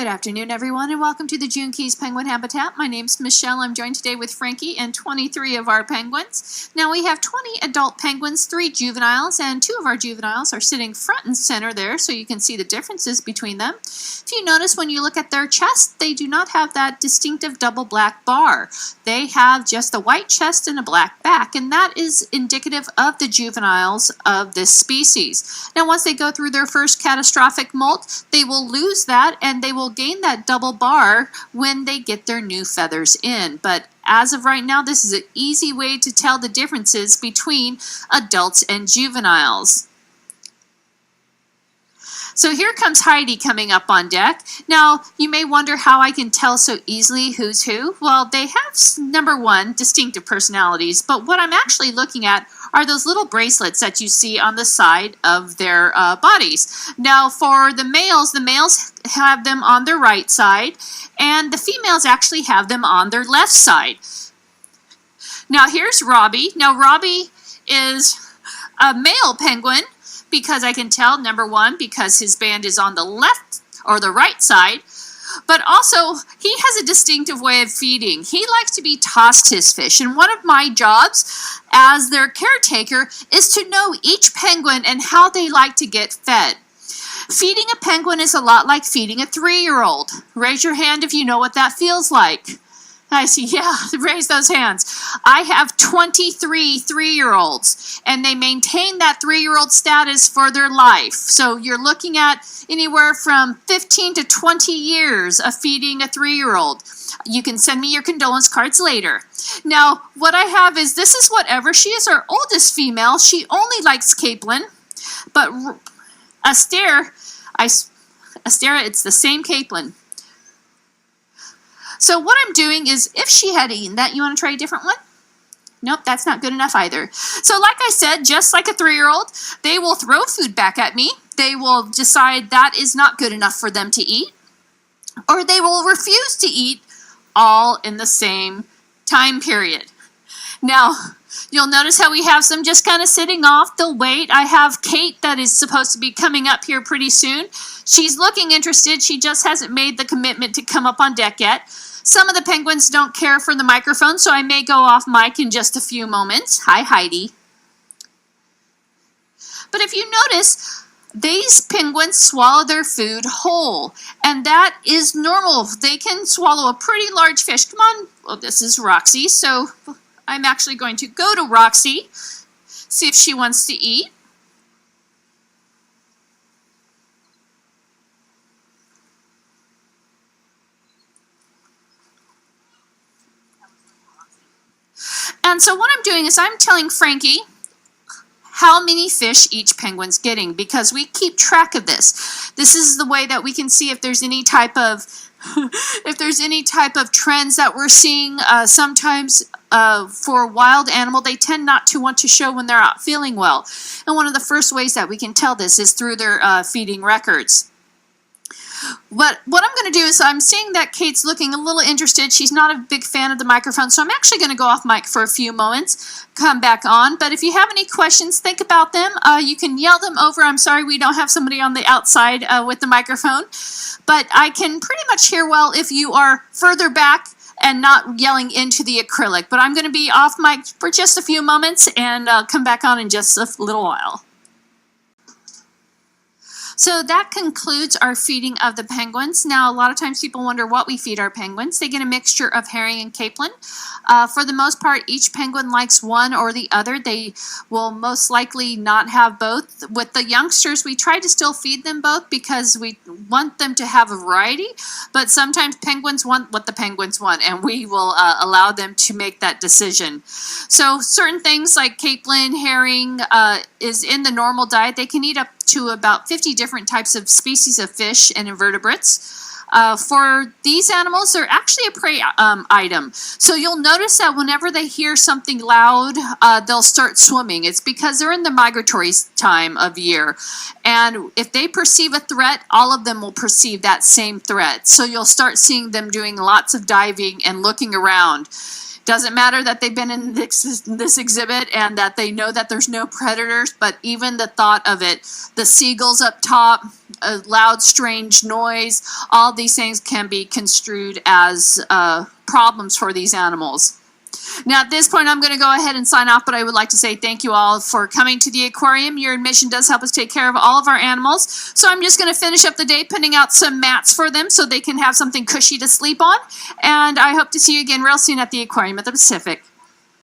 Good afternoon, everyone, and welcome to the June Keys Penguin Habitat. My name's Michelle. I'm joined today with Frankie and 23 of our penguins. Now we have 20 adult penguins, 3 juveniles, and 2 of our juveniles are sitting front and center there, so you can see the differences between them. If you notice, when you look at their chest, they do not have that distinctive double black bar. They have just a white chest and a black back, and that is indicative of the juveniles of this species. Now, once they go through their first catastrophic molt, they will lose that, and they will gain that double bar when they get their new feathers in. But as of right now, this is an easy way to tell the differences between adults and juveniles. So here comes Heidi coming up on deck. Now, you may wonder how I can tell so easily who's who. Well, they have, number one, distinctive personalities, but what I'm actually looking at are those little bracelets that you see on the side of their bodies. Now, for the males have them on their right side, and the females actually have them on their left side. Now, here's Robbie. Now, Robbie is a male penguin, because I can tell, number one, because his band is on the left or the right side, but also he has a distinctive way of feeding. He likes to be tossed his fish, and one of my jobs as their caretaker is to know each penguin and how they like to get fed. Feeding a penguin is a lot like feeding a 3-year-old. Raise your hand if you know what that feels like. I see, yeah, raise those hands. I have 23 3-year-olds, and they maintain that 3-year-old status for their life. So you're looking at anywhere from 15 to 20 years of feeding a 3-year-old. You can send me your condolence cards later. Now, what I have is, this is whatever. She is our oldest female. She only likes capelin, but Astera, it's the same capelin. So what I'm doing is, if she had eaten that, you want to try a different one? Nope, that's not good enough either. So like I said, just like a 3-year-old, they will throw food back at me. They will decide that is not good enough for them to eat, or they will refuse to eat, all in the same time period. Now, you'll notice how we have some just kind of sitting off. They'll wait. I have Kate that is supposed to be coming up here pretty soon. She's looking interested. She just hasn't made the commitment to come up on deck yet. Some of the penguins don't care for the microphone, so I may go off mic in just a few moments. Hi, Heidi. But if you notice, these penguins swallow their food whole, and that is normal. They can swallow a pretty large fish. Come on. Well, this is Roxy, so I'm actually going to go to Roxy, see if she wants to eat. And so what I'm doing is I'm telling Frankie how many fish each penguin's getting, because we keep track of this. This is the way that we can see if there's any type of trends that we're seeing. Sometimes for a wild animal, they tend not to want to show when they're not feeling well. And one of the first ways that we can tell this is through their feeding records. What I'm going to do is, I'm seeing that Kate's looking a little interested. She's not a big fan of the microphone, so I'm actually going to go off mic for a few moments, come back on. But if you have any questions, think about them. You can yell them over. I'm sorry we don't have somebody on the outside with the microphone, but I can pretty much hear well if you are further back and not yelling into the acrylic. But I'm going to be off mic for just a few moments and come back on in just a little while. So that concludes our feeding of the penguins. Now, a lot of times people wonder what we feed our penguins. They get a mixture of herring and capelin. For the most part, each penguin likes one or the other. They will most likely not have both. With the youngsters, we try to still feed them both because we want them to have a variety, but sometimes penguins want what the penguins want, and we will allow them to make that decision. So certain things like capelin, herring is in the normal diet. They can eat up to about 50 different types of species of fish and invertebrates. For these animals, they're actually a prey item. So you'll notice that whenever they hear something loud, they'll start swimming. It's because they're in the migratory time of year. And if they perceive a threat, all of them will perceive that same threat. So you'll start seeing them doing lots of diving and looking around. Doesn't matter that they've been in this exhibit and that they know that there's no predators, but even the thought of it, the seagulls up top, a loud, strange noise, all these things can be construed as problems for these animals. Now, at this point, I'm going to go ahead and sign off, but I would like to say thank you all for coming to the aquarium. Your admission does help us take care of all of our animals. So I'm just going to finish up the day putting out some mats for them so they can have something cushy to sleep on. And I hope to see you again real soon at the Aquarium of the Pacific.